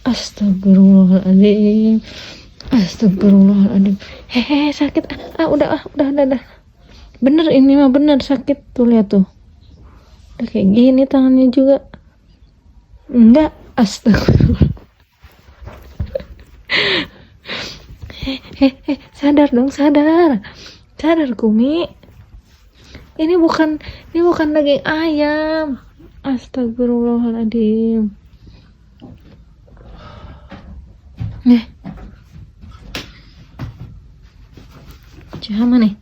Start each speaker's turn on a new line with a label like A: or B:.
A: Astagfirullahaladzim. Astagfirullahaladzim. Hehe, sakit. Udah. Bener, ini mah bener sakit. Tuh lihat tuh. Udah kayak gini tangannya juga. Enggak. Astagfirullah. Sadar dong, sadar Kumi. Ini bukan daging ayam. Astagfirullahaladzim. Nih. Mana nih?